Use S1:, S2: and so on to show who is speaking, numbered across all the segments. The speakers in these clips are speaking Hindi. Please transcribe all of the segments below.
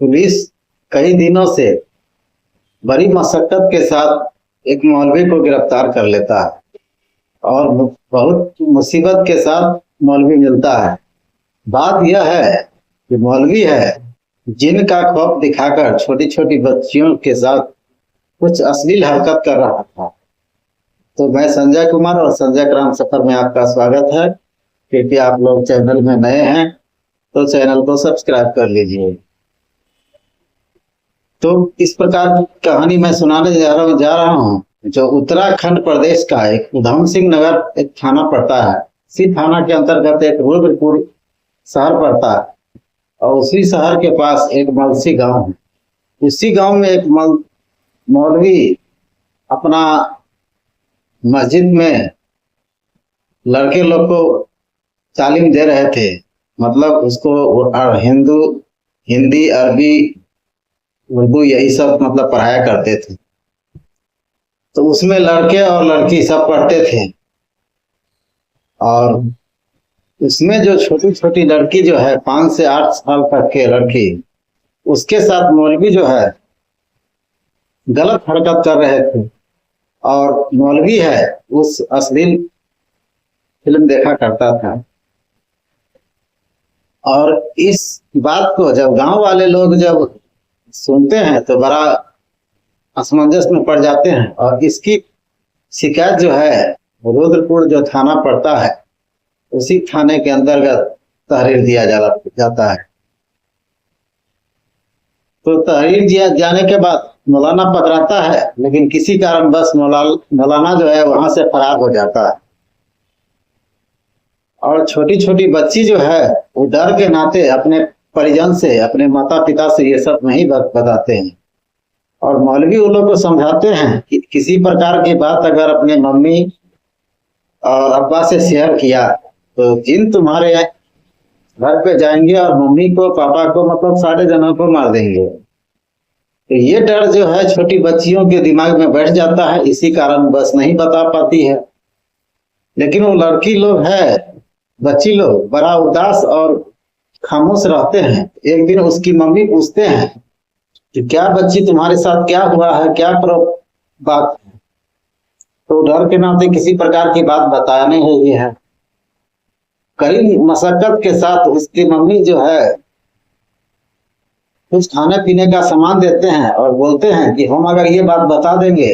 S1: पुलिस कई दिनों से बड़ी मशक्कत के साथ एक मौलवी को गिरफ्तार कर लेता है और बहुत मुसीबत के साथ मौलवी मिलता है। बात यह है कि मौलवी है जिन का खौफ दिखाकर छोटी छोटी बच्चियों के साथ कुछ अश्लील हरकत कर रहा था। तो मैं संजय कुमार और संजय क्राइम सफर में आपका स्वागत है। क्योंकि आप लोग चैनल में नए हैं तो चैनल को सब्सक्राइब कर लीजिए। तो इस प्रकार की कहानी मैं सुनाने जा रहा हूँ जो उत्तराखंड प्रदेश का एक उधम सिंह नगर एक थाना पड़ता है। इसी थाना के अंतर्गत एक रुद्रपुर शहर पड़ता है और उसी शहर के पास एक मलसी गांव है। उसी गांव में एक मौलवी अपना मस्जिद में लड़के लोग को तालीम दे रहे थे। मतलब उसको हिंदी अरबी उर्दू यही सब मतलब पढ़ाया करते थे। तो उसमें लड़के और लड़की सब पढ़ते थे और उसमें जो छोटी छोटी लड़की जो है 5 से 8 साल तक के लड़की, उसके साथ मौलवी जो है गलत हरकत कर रहे थे। और मौलवी है उस अश्लील फिल्म देखा करता था। और इस बात को जब गांव वाले लोग जब सुनते हैं तो बड़ा असमंजस में पड़ जाते हैं और इसकी शिकायत जो है रुद्रपुर जो थाना पड़ता है उसी थाने के अंतर्गत तहरीर दिया जाता है। तो तहरीर दिया जाने के बाद मौलाना पकड़ाता है, लेकिन किसी कारण बस मौलाना जो है वहां से फरार हो जाता है। और छोटी छोटी बच्ची जो है वो डर के नाते अपने परिजन से, अपने माता पिता से ये सब नहीं बताते हैं। और मौलवी उन लोग को समझाते हैं कि किसी प्रकार की बात अगर अपने मम्मी और अब्बा से शेयर किया तो जिन तुम्हारे घर पे जाएंगे और मम्मी को पापा को मतलब सारे जनों को मार देंगे। तो ये डर जो है छोटी बच्चियों के दिमाग में बैठ जाता है, इसी कारण बस नहीं बता पाती है। लेकिन वो लड़की लोग है, बच्ची लोग बड़ा उदास और खामोश रहते हैं। एक दिन उसकी मम्मी पूछते हैं कि क्या बच्ची तुम्हारे साथ क्या हुआ है, क्या बात है। तो डर के नाते किसी प्रकार की बात बताया नहीं है। कई मशक्कत के साथ उसकी मम्मी जो है कुछ खाने पीने का सामान देते हैं और बोलते हैं कि हम अगर ये बात बता देंगे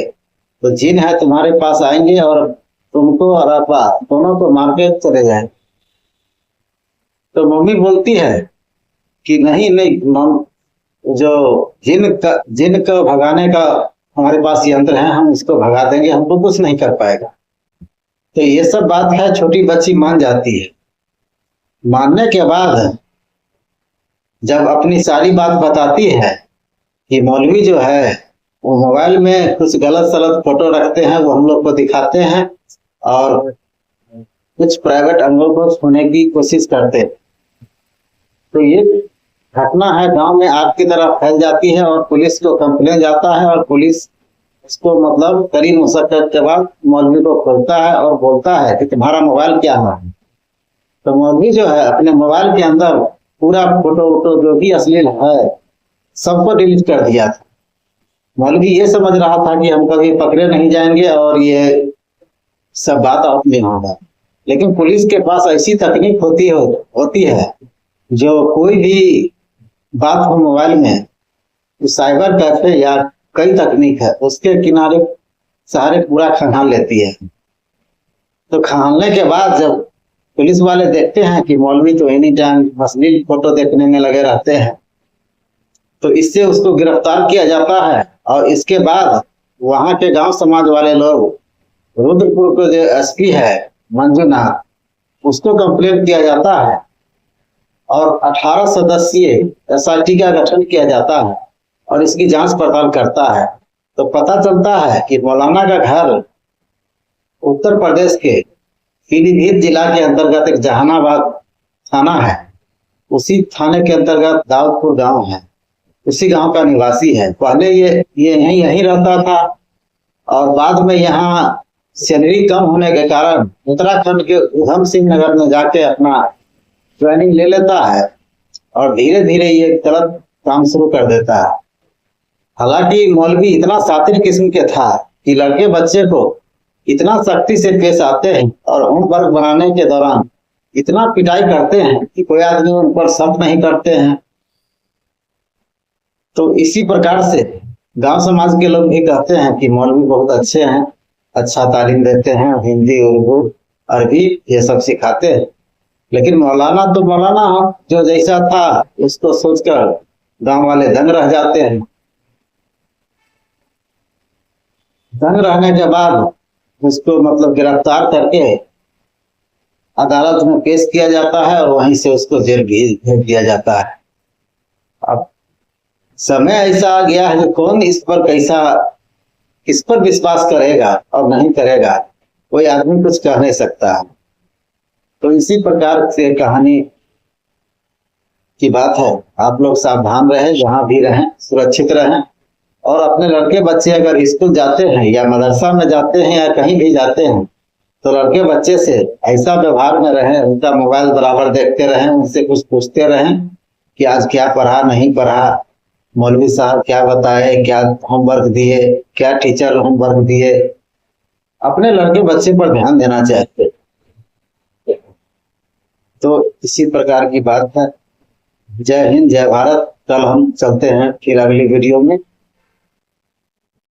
S1: तो जिन है तुम्हारे पास आएंगे और तुमको और अब्बा दोनों को मार के चले जाएंगे। तो मम्मी बोलती है कि नहीं जो जिन को भगाने का हमारे पास यंत्र है, हम इसको भगा देंगे, हमको कुछ नहीं कर पाएगा। तो ये सब बात है, छोटी बच्ची मान जाती है। मानने के बाद जब अपनी सारी बात बताती है कि मौलवी जो है वो मोबाइल में कुछ गलत सलत फोटो रखते हैं, वो हम लोग को दिखाते हैं और कुछ प्राइवेट अंगों को छूने की कोशिश करते हैं। तो ये घटना है गांव में आग की तरह फैल जाती है और पुलिस को कंप्लेन जाता है और पुलिस उसको मतलब कड़ी मुशक्कत के बाद मौलवी को खोलता है और बोलता है कि तुम्हारा मोबाइल क्या है। तो मौलवी जो है अपने मोबाइल के अंदर पूरा फोटो वोटो जो भी अश्लील है सबको डिलीट कर दिया था। मौलवी ये समझ रहा था कि हम कभी पकड़े नहीं जाएंगे और ये सब बात आउट नहीं होगा। लेकिन पुलिस के पास ऐसी तकनीक होती है जो कोई भी बात हो मोबाइल में, साइबर कैफे या कई तकनीक है उसके किनारे सहारे पूरा खंगाल लेती है। तो खंगालने के बाद जब पुलिस वाले देखते हैं कि मौलवी तो एनी टाइम अश्लील फोटो देखने में लगे रहते हैं, तो इससे उसको गिरफ्तार किया जाता है। और इसके बाद वहां के गांव समाज वाले लोग रुद्रपुर को जो एसपी है मंजूनाथ, उसको कंप्लेन किया जाता है और 18 सदस्यीय SIT का गठन किया जाता है और इसकी जांच पड़ताल करता है। तो पता चलता है कि मौलाना का घर उत्तर प्रदेश के पीलीभीत जिला के अंतर्गत एक जहानाबाद थाना है, उसी थाने के अंतर्गत दाऊदपुर गांव है, उसी गांव का निवासी है। पहले ये यहीं रहता था और बाद में यहाँ सैलरी कम होने के कारण उत्तराखंड के उधम सिंह नगर में जाके अपना ट्रेनिंग ले लेता है और धीरे धीरे ये गलत काम शुरू कर देता है। हालांकि मौलवी इतना शातिर किस्म के था कि लड़के बच्चे को इतना सख्ती से पेश आते हैं और होमवर्क बनाने के दौरान इतना पिटाई करते हैं कि कोई आदमी उन पर शक नहीं करते हैं। तो इसी प्रकार से गांव समाज के लोग भी कहते हैं कि मौलवी बहुत अच्छे हैं, अच्छा तालीम देते हैं, हिंदी उर्दू अरबी ये सब सिखाते हैं। लेकिन मौलाना तो मौलाना हम जो जैसा था उसको सोचकर गांव वाले दंग रह जाते हैं। दंग रहने के बाद उसको मतलब गिरफ्तार करके अदालत में पेश किया जाता है और वहीं से उसको जेल भी भेज दिया जाता है। अब समय ऐसा आ गया है कि कौन इस पर किस पर विश्वास करेगा और नहीं करेगा, कोई आदमी कुछ कह नहीं सकता है। तो इसी प्रकार से कहानी की बात है। आप लोग सावधान रहें, जहां भी रहें सुरक्षित रहें, और अपने लड़के बच्चे अगर स्कूल जाते हैं या मदरसा में जाते हैं या कहीं भी जाते हैं तो लड़के बच्चे से ऐसा व्यवहार में रहें, उनका मोबाइल बराबर देखते रहें, उनसे कुछ पूछते रहें कि आज क्या पढ़ा नहीं पढ़ा, मौलवी साहब क्या बताए, क्या होमवर्क दिए, क्या टीचर होमवर्क दिए। अपने लड़के बच्चे पर ध्यान देना चाहिए। तो इसी प्रकार की बात है। जय हिंद, जय भारत। कल हम चलते हैं फिर अगली वीडियो में।